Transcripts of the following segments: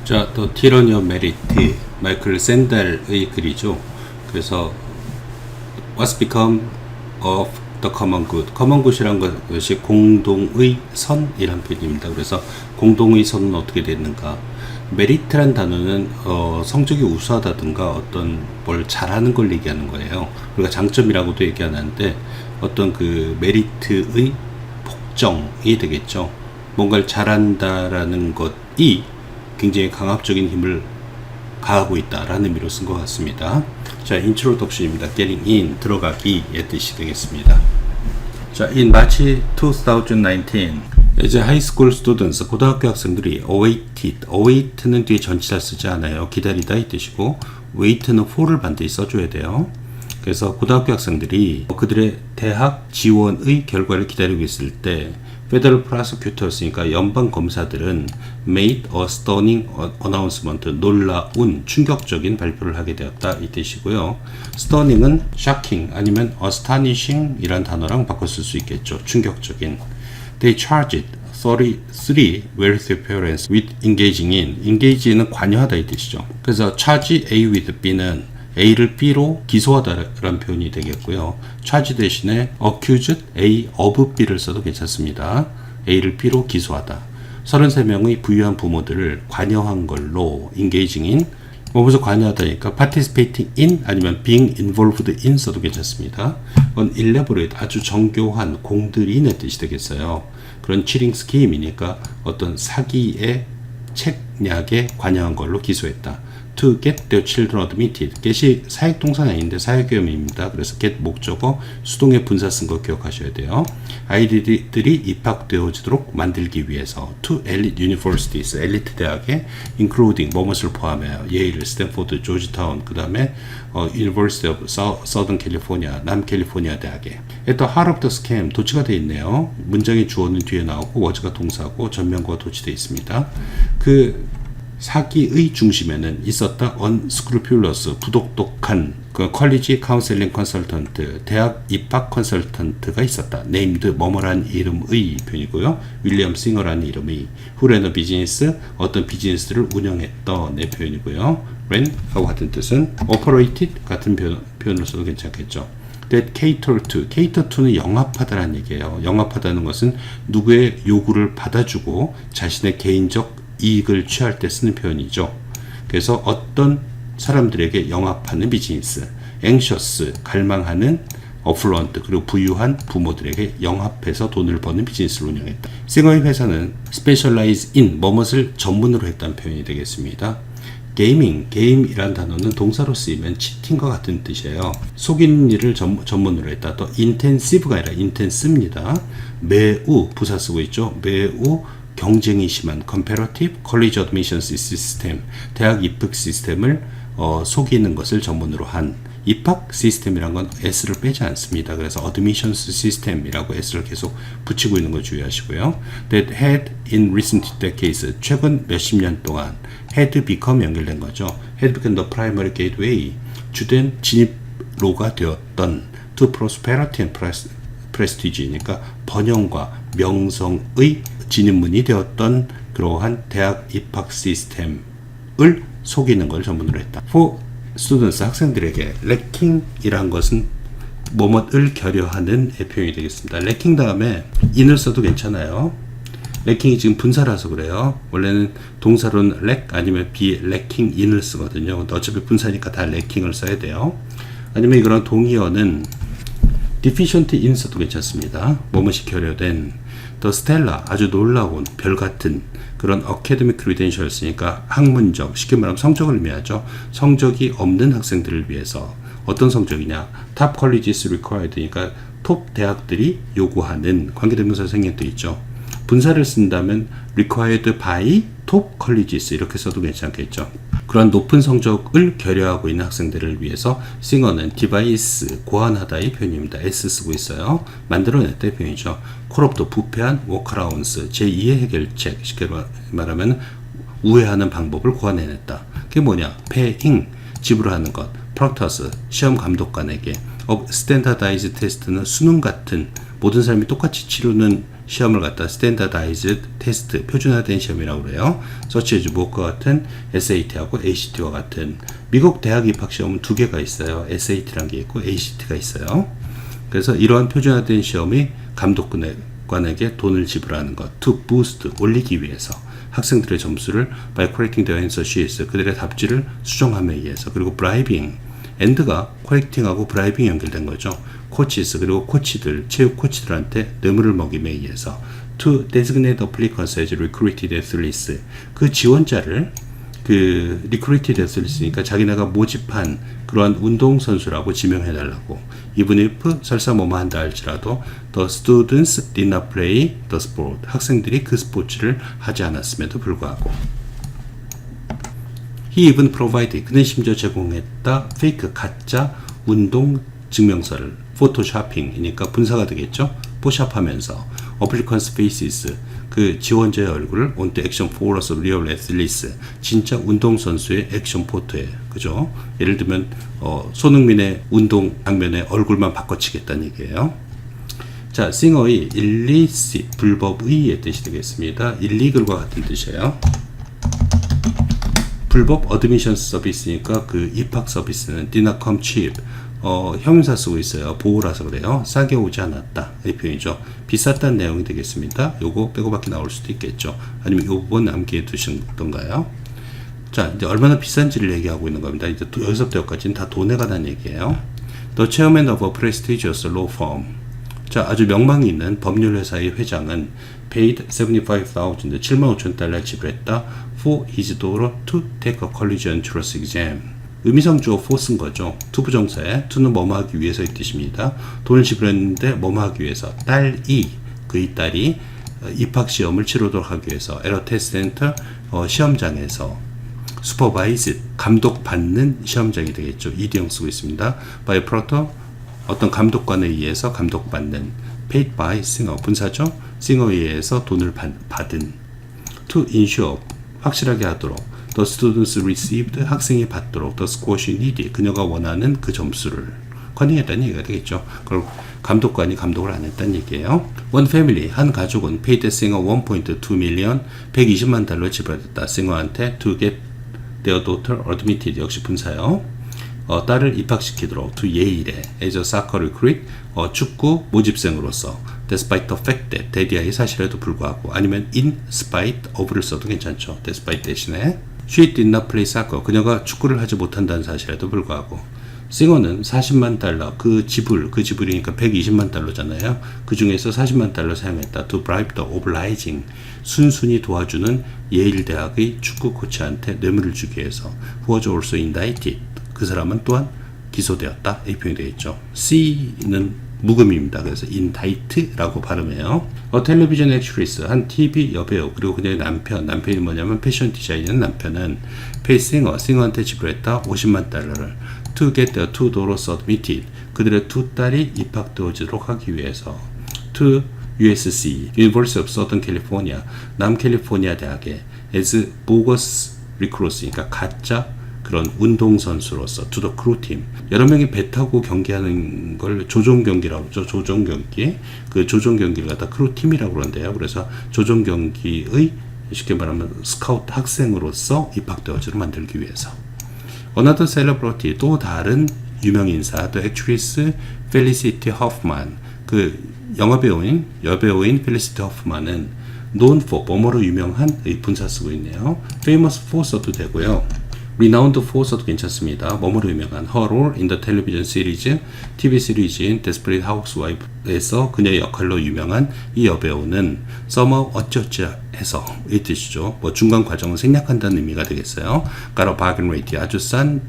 자, 또 티러니 오브 메리트 마이클 샌델의 글이죠. 그래서 What's become of the common good? common good이란 것이 공동의 선이란 표현입니다. 그래서 공동의 선은 어떻게 됐는가? 메리트란 단어는 성적이 우수하다든가 어떤 뭘 잘하는 걸 얘기하는 거예요. 우리가 장점이라고도 얘기 안 하는데 어떤 그 메리트의 복정이 되겠죠. 뭔가를 잘한다라는 것이 굉장히 강압적인 힘을 가하고 있다라는 의미로 쓴 것 같습니다. 자, introduction입니다. getting in, 들어가기의 뜻이 되겠습니다. 자, in March 2019, 이제 하이스쿨 스튜던트, 고등학교 학생들이 await는 뒤에 전치사 쓰지 않아요. 기다리다 이 뜻이고, wait는 for를 반드시 써줘야 돼요. 그래서 고등학교 학생들이 그들의 대학 지원의 결과를 기다리고 있을 때 Federal Prosecutors니까 연방 검사들은 made a stunning announcement, 놀라운 충격적인 발표를 하게 되었다 이 뜻이고요. Stunning은 shocking 아니면 astonishing 이란 단어랑 바꿔 쓸 수 있겠죠. 충격적인. They charged 33 wealthy parents with engaging in. engage는 관여하다 이 뜻이죠. 그래서 charge A with B는 A를 B로 기소하다라는 표현이 되겠고요. charge 대신에 accused A of B를 써도 괜찮습니다. A를 B로 기소하다. 33명의 부유한 부모들을 관여한 걸로 engaging in, 뭐뭐서 관여하다니까 participating in 아니면 being involved in 써도 괜찮습니다. 그건 elaborate, 아주 정교한 공들인의 뜻이 되겠어요. 그런 치링 스키임이니까 어떤 사기의 책략에 관여한 걸로 기소했다. To get their children admitted. get이 사역동사는 아닌데 사역계음입니다. 그래서 get 목적어 수동의 분사 쓴 거 기억하셔야 돼요. 아이들이 입학되어지도록 만들기 위해서 to elite universities, 엘리트 대학에 including 뭐뭇을 포함해요. 예일, 스탠포드, 조지타운, 그 다음에 University of Southern California, 남캘리포니아 대학에. at the heart of the scam, 도치가 되어 있네요. 문장의 주어는 뒤에 나오고 워즈가 동사고 전면구가 도치되어 있습니다. 그 사기의 중심에는 있었다 unscrupulous, 부독독한 그 컬리지 카운셀링 컨설턴트, 대학 입학 컨설턴트가 있었다. named 뭐뭐란 이름의 표현이고요. 윌리엄 싱어라는 이름의 who ran a business, 어떤 비즈니스를 운영했던 내 표현이고요. ran 하고 같은 뜻은 operated 같은 표현을 써도 괜찮겠죠. that cater to는 영합하다라는 얘기예요. 영합하다는 것은 누구의 요구를 받아주고 자신의 개인적 이익을 취할 때 쓰는 표현이죠. 그래서 어떤 사람들에게 영합하는 비즈니스, anxious, 갈망하는, affluent, 그리고 부유한 부모들에게 영합해서 돈을 버는 비즈니스를 운영했다. 싱어의 회사는 specialize in, 뭐뭇을 전문으로 했다는 표현이 되겠습니다. 게임이란 단어는 동사로 쓰이면 치팅과 같은 뜻이에요. 속이는 일을 전문으로 했다. 또 intensive가 아니라 intense입니다. 매우 부사 쓰고 있죠. 매우 경쟁이 심한 comparative college admissions system, 대학 입학 시스템을 속이는 것을 전문으로 한. 입학 시스템이란 건 s를 빼지 않습니다. 그래서 admissions system이라고 s를 계속 붙이고 있는 거 주의하시고요. that had in recent decades, 최근 몇십 년 동안 had become 연결된 거죠. had become the primary gateway, 주된 진입로가 되었던 to prosperity and prestige니까 번영과 명성의 진입문이 되었던 그러한 대학 입학 시스템을 속이는 걸 전문으로 했다. For students, 학생들에게 lacking이란 것은 뭐뭇을 결여하는 표현이 되겠습니다. lacking 다음에 in을 써도 괜찮아요. lacking이 지금 분사라서 그래요. 원래는 동사로는 lack 아니면 be lacking in을 쓰거든요. 근데 어차피 분사니까 다 lacking을 써야 돼요. 아니면 이거랑 동의어는 deficient in 써도 괜찮습니다. 뭐뭇이 결여된. The stellar, 아주 놀라운 별같은 그런 academic credentials니까 학문적, 쉽게 말하면 성적을 의미하죠. 성적이 없는 학생들을 위해서 어떤 성적이냐, top colleges required니까 톱 대학들이 요구하는 관계대명사 생략도 있죠. 분사를 쓴다면 required by top colleges 이렇게 써도 괜찮겠죠. 그런 높은 성적을 결여하고 있는 학생들을 위해서 싱어는 device, 고안하다의 표현입니다. S 쓰고 있어요. 만들어냈다의 표현이죠. 콜업도 부패한 워크라운스, 제2의 해결책, 쉽게 말하면 우회하는 방법을 고안해냈다. 그게 뭐냐? paying, 지불하는 것, proctors, 시험 감독관에게 standardized test는 수능 같은 모든 사람이 똑같이 치르는 시험을 갖다 standardized test, 표준화된 시험이라고 그래요. such as 무엇과 같은 SAT하고 ACT와 같은. 미국 대학 입학 시험은 두 개가 있어요. SAT라는 게 있고 ACT가 있어요. 그래서 이러한 표준화된 시험이 감독관에게 돈을 지불하는 것, to boost, 올리기 위해서 학생들의 점수를 by correcting their answer sheets, 그들의 답지를 수정함에 의해서. 그리고 bribing, and가 correcting하고 bribing 연결된 거죠. coaches, 그리고 코치들, 체육 코치들한테 뇌물을 먹임에 의해서. to designate applicants as recruited athletes, 그 지원자를 그 recruited athletes니까 자기네가 모집한 그러한 운동선수라고 지명해달라고. even if 설사 뭐뭐 한다 할지라도 the students did not play the sport, 학생들이 그 스포츠를 하지 않았음에도 불구하고. he even provided, 그는 심지어 제공했다 fake, 가짜 운동 증명서를. 포토쇼핑이니까 분사가 되겠죠. 포샵하면서 applicants faces, 그 지원자의 얼굴을 onto action photos of real athletes, 진짜 운동선수의 액션 포토에, 그죠? 예를 들면 손흥민의 운동 장면에 얼굴만 바꿔치겠다는 얘기예요. 자, 싱어의 illicit, 불법의의 뜻이 되겠습니다. illegal과 같은 뜻이에요. 불법 admission 서비스니까 그 입학 서비스는 did not come cheap, 형용사 쓰고 있어요. 보호라서 그래요. 싸게 오지 않았다, 이 표현이죠. 비쌌다는 내용이 되겠습니다. 요거 빼고 밖에 나올 수도 있겠죠. 아니면 요 부분 남기해 두시던가요. 자, 이제 얼마나 비싼지를 얘기하고 있는 겁니다. 이제 여기서부터 여기까지는 다 돈에 관한 얘기예요. The chairman of a prestigious law firm, 자, 아주 명망이 있는 법률 회사의 회장은 paid $75,000, 75,000달러 지불했다 for his daughter to take a college entrance exam. 의미상 주어 for 쓴 거죠. 투부정사에 to는 뭐뭐 하기 위해서의 뜻입니다. 돈을 지불했는데 뭐뭐 하기 위해서. 딸이, 그의 딸이 입학시험을 치르도록 하기 위해서 at a test center, 시험장에서. supervised, 감독받는 시험장이 되겠죠. ED형 쓰고 있습니다. by a proctor, 어떤 감독관에 의해서 감독받는. paid by singer, 분사죠. 싱어에 의해서 돈을 받은. to ensure, 확실하게 하도록. The students received, 학생이 받도록. The score she needed, 그녀가 원하는 그 점수를 컨닝했다는 얘기가 되겠죠. 그럼 감독관이 감독을 안 했다는 얘기예요. One family, 한 가족은 paid the singer 1.2 million, 120만 달러 지불했다. 싱어한테 to get their daughter admitted, 역시 분사요. 딸을 입학시키도록 to 예일에 as a soccer recruit, 축구 모집생으로서. despite the fact that, 대디아의 사실에도 불구하고. 아니면 in spite of를 써도 괜찮죠. despite 대신에 she did not play soccer, 그녀가 축구를 하지 못한다는 사실에도 불구하고. 싱어는 40만 달러, 그 지불이니까 120만 달러잖아요. 그 중에서 40만 달러 사용했다. to bribe the obliging, 순순히 도와주는 예일 대학의 축구 코치한테 뇌물을 주기 위해서. who was also indicted, 그 사람은 또한 기소되었다, 이 표현이 되겠죠. C는 묵음입니다. 그래서 indict라고 발음해요. 텔레비전 액트리스, 한 TV 여배우, 그리고 그녀의 남편이 뭐냐면 패션 디자이너는 남편은 pay 싱어한테 지불했다 50만 달러를 to get their two daughters admitted, 그들의 두 딸이 입학되어지도록 하기 위해서. to USC, University of Southern California, 남캘리포니아 대학에 as bogus recruits, 그러니까 가짜 그런 운동선수로서 to the crew team, 여러 명이 배 타고 경기하는 걸 조종경기라고 하죠. 조종경기, 그 조종경기를 갖다 크루팀이라고 그러는데요. 그래서 조종경기의 쉽게 말하면 스카우트 학생으로서 입학되어지를 만들기 위해서. Another celebrity, 또 다른 유명인사, the actress Felicity Huffman, 그 여배우인 Felicity Huffman은 known for, 뭐뭐로 유명한, 의 분사 쓰고 있네요. famous for 써도 되고요. renowned for 써도 괜찮습니다. 뭐뭐로 유명한. her role in the television series, TV 시리즈인 Desperate Housewife에서 그녀의 역할로 유명한 이 여배우는 summer 어쩌자 해서 이 뜻이죠. 뭐 중간 과정을 생략한다는 의미가 되겠어요. got a bargain rate, 아주 싼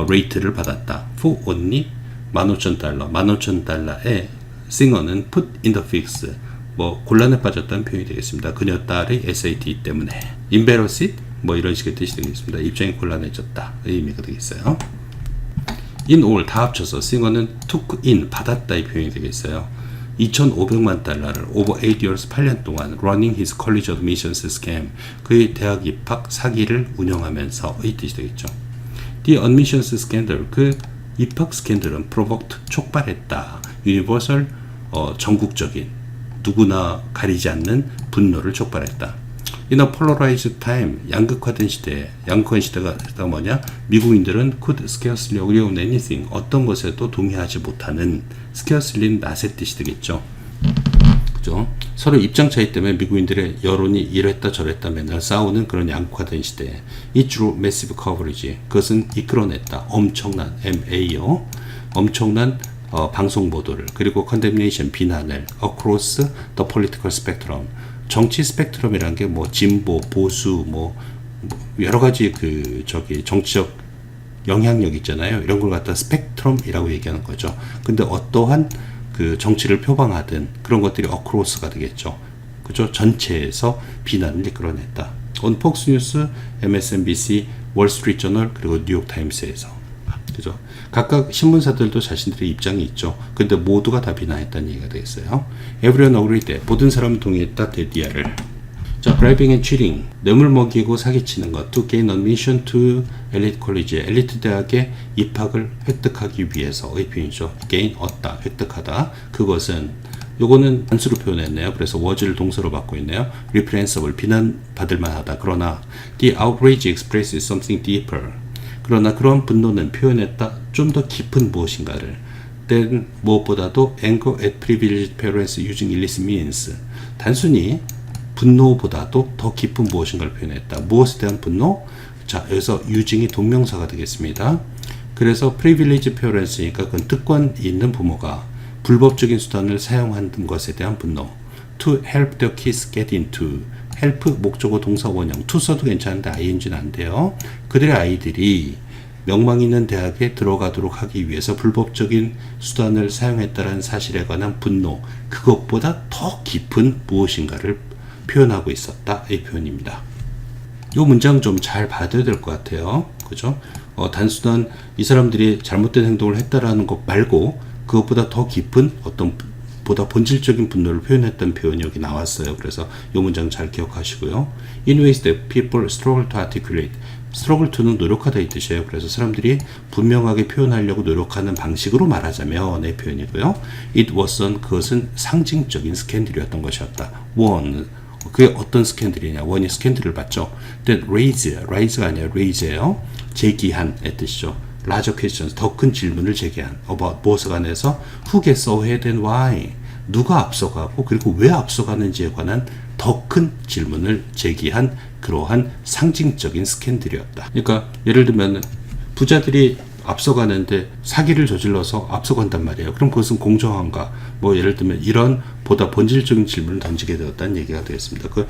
레이트를 받았다. for only 15,000달러, 15,000달러에 싱어는 put in the fix, 뭐 곤란에 빠졌다는 표현이 되겠습니다. 그녀 딸의 SAT 때문에. embarrassed, 뭐 이런 식의 뜻이 되겠습니다. 입장이 곤란해졌다, 이 의미가 되겠어요. in all, 다 합쳐서 싱어는 took in, 받았다, 이 표현이 되겠어요. 2,500만 달러를 over 8 years, 8년 동안 running his college admissions scam, 그의 대학 입학 사기를 운영하면서 이 뜻이 되겠죠. The admissions scandal, 그 입학 스캔들은 provoked 촉발했다. universal 전국적인 누구나 가리지 않는 분노를 촉발했다. In a polarized time, 양극화된 시대, 양극화된 시대가 뭐냐? 미국인들은 could scarcely agree on anything, 어떤 것에도 동의하지 못하는, scarcely는 not의 뜻이 되겠죠. 그죠? 서로 입장 차이 때문에 미국인들의 여론이 이랬다 저랬다 맨날 싸우는 그런 양극화된 시대. It drew massive coverage, 그것은 이끌어냈다. 엄청난, MA요. 엄청난 방송 보도를, 그리고 condemnation, 비난을 across the political spectrum, 정치 스펙트럼이라는 게 뭐 진보, 보수, 뭐 여러 가지 정치적 영향력 있잖아요. 이런 걸 갖다 스펙트럼이라고 얘기하는 거죠. 근데 어떠한 그 정치를 표방하든 그런 것들이 across가 되겠죠. 그죠? 전체에서 비난을 이끌어냈다. on Fox News, MSNBC, 월스트리트 저널, 그리고 뉴욕 타임스에서. 그죠? 각각 신문사들도 자신들의 입장이 있죠. 근데 모두가 다 비난했다는 얘기가 되겠어요. Everyone agreed, 모든 사람은 동의했다. 데디아를. 자, bribing and cheating, 뇌물 먹이고 사기치는 것. To gain admission to elite college, 엘리트 대학에 입학을 획득하기 위해서의 표현이죠. gain, 얻다, 획득하다. 그것은, 요거는 단수로 표현했네요. 그래서 was를 동사로 받고 있네요. reprehensible, 비난받을 만하다. 그러나 the outrage expresses something deeper, 그러나 그런 분노는 표현했다. 좀 더 깊은 무엇인가를. then 무엇보다도 anger at privileged parents using illicit means, 단순히 분노보다도 더 깊은 무엇인가를 표현했다. 무엇에 대한 분노? 자, 여기서 using이 동명사가 되겠습니다. 그래서 privileged parents니까 그건 특권 있는 부모가 불법적인 수단을 사용한 것에 대한 분노. to help their kids get into, help 목적어 동사 원형, to 써도 괜찮은데 ing는 안 돼요. 그들의 아이들이 명망 있는 대학에 들어가도록 하기 위해서 불법적인 수단을 사용했다는 사실에 관한 분노, 그것보다 더 깊은 무엇인가를 표현하고 있었다. 이 표현입니다. 이 문장 좀 잘 봐둬야 될 것 같아요. 그죠? 단순한 이 사람들이 잘못된 행동을 했다라는 것 말고 그것보다 더 깊은 어떤 보다 본질적인 분노를 표현했던 표현이 여기 나왔어요. 그래서 이 문장 잘 기억하시고요. In ways that people struggle to articulate, struggle to는 노력하다 이 뜻이에요. 그래서 사람들이 분명하게 표현하려고 노력하는 방식으로 말하자면 의 표현이고요. It wasn't, 그것은 상징적인 스캔들이었던 것이었다. one, 그게 어떤 스캔들이냐? 원이 스캔들을 받죠. That raise가 아니라 raise예요. 제기한의 뜻이죠. larger questions, 더 큰 질문을 제기한. about 무엇에 관해서 who gets ahead and why, 누가 앞서가고 그리고 왜 앞서가는지에 관한 더 큰 질문을 제기한 그러한 상징적인 스캔들이었다. 그러니까 예를 들면 부자들이 앞서가는데 사기를 저질러서 앞서간단 말이에요. 그럼 그것은 공정한가? 뭐 예를 들면 이런 보다 본질적인 질문을 던지게 되었다는 얘기가 되겠습니다. 그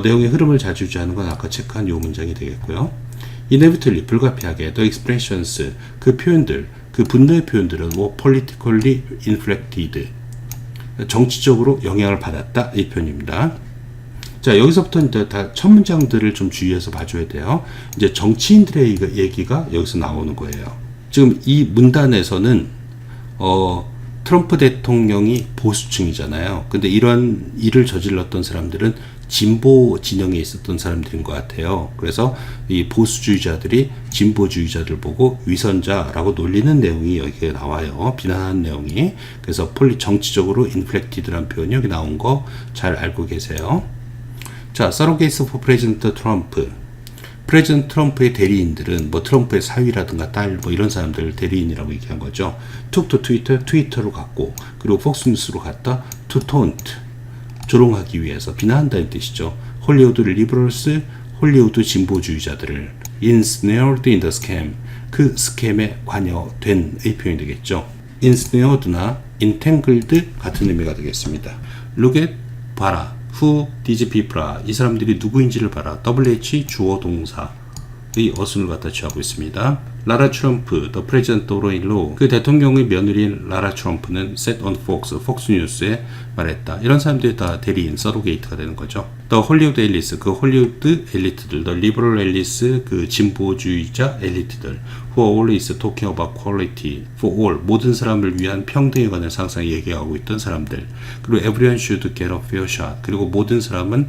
내용의 흐름을 자주유지하는 건 아까 체크한 요 문장이 되겠고요. inevitably, 불가피하게, the expressions, 그 표현들, 그 분노의 표현들은 뭐 politically inflected, 정치적으로 영향을 받았다. 이 표현입니다. 자, 여기서부터 이제 다 첫 문장들을 좀 주의해서 봐줘야 돼요. 이제 정치인들의 얘기가 여기서 나오는 거예요. 지금 이 문단에서는 트럼프 대통령이 보수층이잖아요. 근데 이런 일을 저질렀던 사람들은 진보 진영에 있었던 사람들인 것 같아요. 그래서 이 보수주의자들이 진보주의자들 보고 위선자라고 놀리는 내용이 여기에 나와요. 비난하는 내용이. 그래서 정치적으로 인플렉티드라는 표현이 여기 나온 거 잘 알고 계세요. 자, surrogates for President Trump. 프레지던트 트럼프의 대리인들은 뭐 트럼프의 사위라든가 딸 뭐 이런 사람들을 대리인이라고 얘기한 거죠. took to Twitter, 트위터로 갔고, 그리고 폭스뉴스로 갔다 to taunt, 조롱하기 위해서 비난한다는 뜻이죠. 홀리우드 리버럴스, 홀리우드 진보주의자들을 ensnared in the scam, 그 스캠에 관여된 의 표현이 되겠죠. ensnared나 entangled 같은 의미가 되겠습니다. look at, 봐라. who these people are, 이 사람들이 누구인지를 봐라. WH 주어 동사의 어순을 갖다 취하고 있습니다. 라라 트럼프, the president daughter-in-law, 그 대통령의 며느리인 라라 트럼프는 said on Fox, 폭스 뉴스에 말했다. 이런 사람들이 다 대리인, 서로게이트가 되는 거죠. The Hollywood Elites, 그 홀리우드 엘리트들, the liberal elites, 그 진보주의자 엘리트들, who are always talking about quality for all, 모든 사람을 위한 평등에 관한 상상 얘기하고 있던 사람들. 그리고 everyone should get a fair shot, 그리고 모든 사람은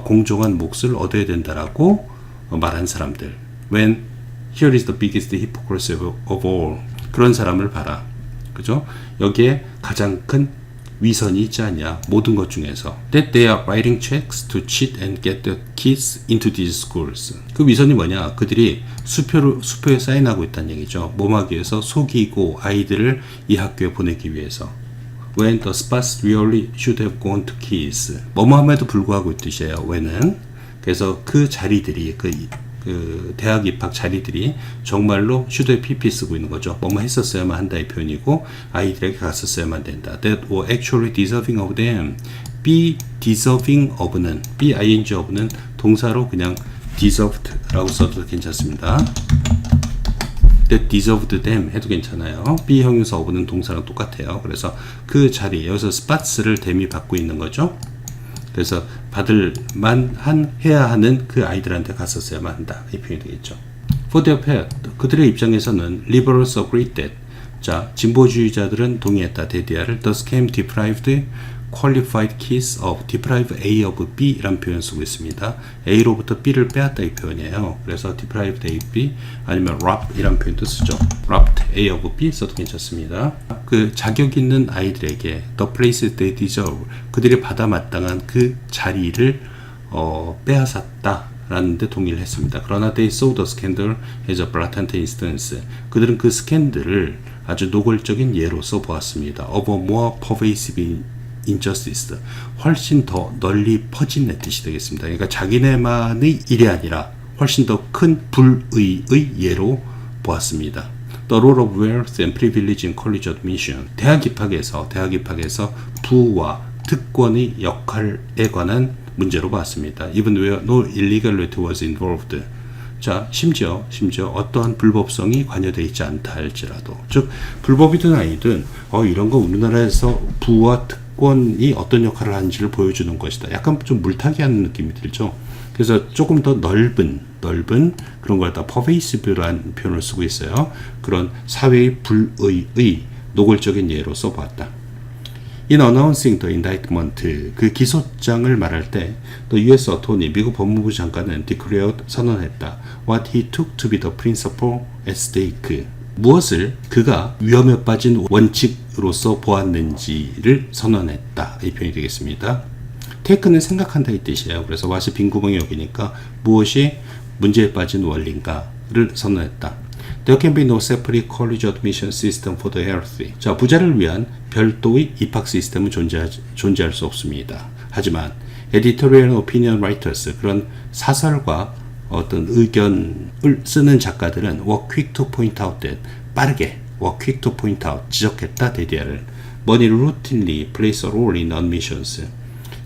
공정한 몫을 얻어야 된다라고 말한 사람들. When here is the biggest hypocrisy of all, 그런 사람을 봐라. 그죠? 여기에 가장 큰 위선이 있지 않냐. 모든 것 중에서. That they are writing checks to cheat and get the kids into these schools. 그 위선이 뭐냐. 그들이 수표에 사인하고 있다는 얘기죠. 뭐하기 위해서 속이고 아이들을 이 학교에 보내기 위해서. When the spots really should have gone to kids. 뭐뭐함에도 불구하고 뜻이에요. when은. 그래서 그 자리들이 그 대학 입학 자리들이 정말로 슈드의 PP 쓰고 있는 거죠. 뭐뭐 했었어야만 한다의 표현이고 아이들에게 갔었어야만 된다. That were actually deserving of them. be deserving of는 be-ing of는 동사로 그냥 deserved라고 써도 괜찮습니다. That deserved them 해도 괜찮아요. be 형용사 of는 동사랑 똑같아요. 그래서 그 자리 여기서 spots를 them이 받고 있는 거죠. 그래서 받을 만한 해야 하는 그 아이들한테 갔었어야만 한다. 이 표현이 되겠죠. For their part, 그들의 입장에서는 liberals agreed that. 자, 진보주의자들은 동의했다. 대디아를 the scam deprived qualified kids of deprive A of B 라는 표현 쓰고 있습니다. A로부터 B를 빼앗다 이 표현이에요. 그래서 deprived A, B 아니면 rob 이란 표현도 쓰죠. robbed A of B 써도 괜찮습니다. 그 자격 있는 아이들에게 the place they deserve 그들이 받아 마땅한 그 자리를 빼앗았다 라는 데 동의를 했습니다. 그러나 they saw the scandal as a blatant instance 그들은 그 스캔들을 아주 노골적인 예로서 보았습니다. of a more pervasive injustice 훨씬 더 널리 퍼진 뜻이 되겠습니다. 그러니까 자기네만의 일이 아니라 훨씬 더 큰 불의의 예로 보았습니다. The role of wealth and privilege in college admission 대학 입학에서 부와 특권의 역할에 관한 문제로 봤습니다. Even where no illegality was involved 자, 심지어 어떠한 불법성이 관여되어 있지 않다 할지라도 즉 불법이든 아니든 이런 거 우리나라에서 부와 특권이 어떤 역할을 하는지를 보여주는 것이다. 약간 좀 물타기 하는 느낌이 들죠. 그래서 조금 더 넓은 그런 걸 다 pervasive라는 표현을 쓰고 있어요. 그런 사회의 불의의 노골적인 예로 써봤다. In announcing the indictment, 그 기소장을 말할 때 the U.S. Attorney, 미국 법무부 장관은 declared, 선언했다. What he took to be the principle at stake. 무엇을 그가 위험에 빠진 원칙으로서 보았는지를 선언했다. 이 표현이 되겠습니다. take는 생각한다 이 뜻이에요. 그래서 what이 빈구멍이 여기니까 무엇이 문제에 빠진 원리인가를 선언했다. There can be no separate college admission system for the healthy. 자, 부자를 위한 별도의 입학 시스템은 존재할 수 없습니다. 하지만 editorial opinion writers 그런 사설과 어떤 의견을 쓰는 작가들은 were quick to point out that 빠르게 were quick to point out 지적했다 대디아를 money routinely plays a role in admissions.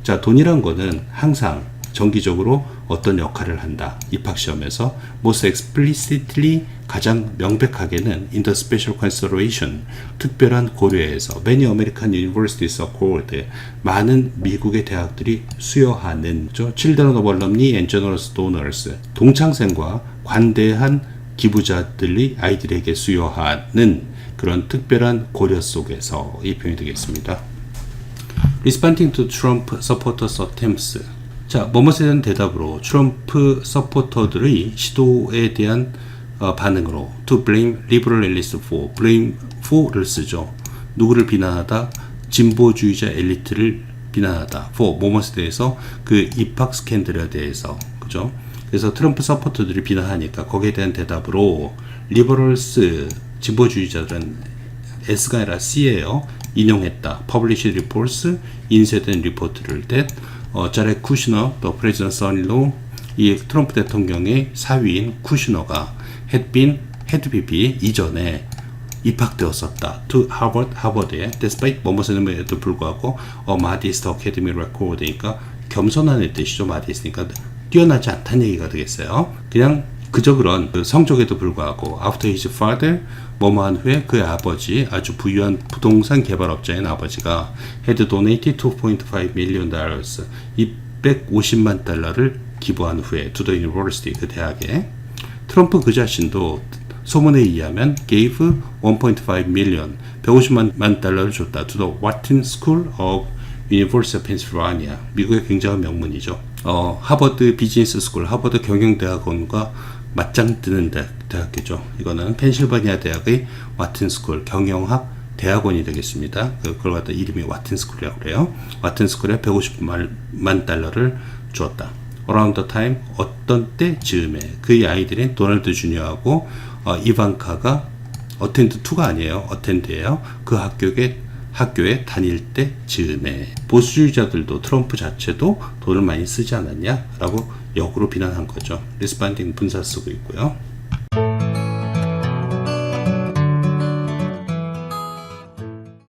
자, 돈이란 거는 항상 정기적으로 어떤 역할을 한다. 입학시험에서 most explicitly 가장 명백하게는 in the special consideration 특별한 고려에서 many American universities accord 많은 미국의 대학들이 수여하는 children of alumni and generous donors 동창생과 관대한 기부자들이 아이들에게 수여하는 그런 특별한 고려 속에서 이 표현이 되겠습니다. Responding to Trump supporters attempts 자, 뭐뭐에 대한 대답으로 트럼프 서포터들의 시도에 대한 반응으로 to blame liberal elites for blame for를 쓰죠. 누구를 비난하다? 진보주의자 엘리트를 비난하다. for 뭐뭐에 대해서 그 입학 스캔들에 대해서 그죠? 그래서 트럼프 서포터들이 비난하니까 거기에 대한 대답으로 liberals 진보주의자들은 S가 아니라 C예요. 인용했다. published reports 인쇄된 리포트를 that 자렉 쿠시너, 또 프레지던트 선일로 이 트럼프 대통령의 사위인 쿠시너가 had been 이전에 입학되었었다. to 하버드에 despite 뭐뭐에도 불구하고 modest academic record이니까 겸손한 뜻이죠. modest니까 뛰어나지 않다는 얘기가 되겠어요. 그냥 그저 그런 성적에도 불구하고 after his father 뭐뭐한 후에 그의 아버지 아주 부유한 부동산 개발업자인 아버지가 had donated $2.5 million 250만 달러를 기부한 후에 to the university 그 대학에 트럼프 그 자신도 소문에 의하면 gave 1.5 million 150만 달러를 줬다 to the Wharton School of University of Pennsylvania 미국의 굉장한 명문이죠. 하버드 비즈니스 스쿨 하버드 경영대학원과 맞짱 뜨는 대학교죠. 이거는 펜실바니아 대학의 와튼스쿨 경영학 대학원이 되겠습니다. 그걸 갖다 이름이 와튼스쿨이라고 그래요. 와튼스쿨에 150만 달러를 주었다. Around the time, 어떤 때 즈음에 그의 아이들인 도널드 주니어하고 이반카가 attend to가 아니에요. attend예요. 그 학교에 다닐 때 즈음에 보수주의자들도 트럼프 자체도 돈을 많이 쓰지 않았냐? 라고 역으로 비난한 거죠. responding 분사 쓰고 있고요.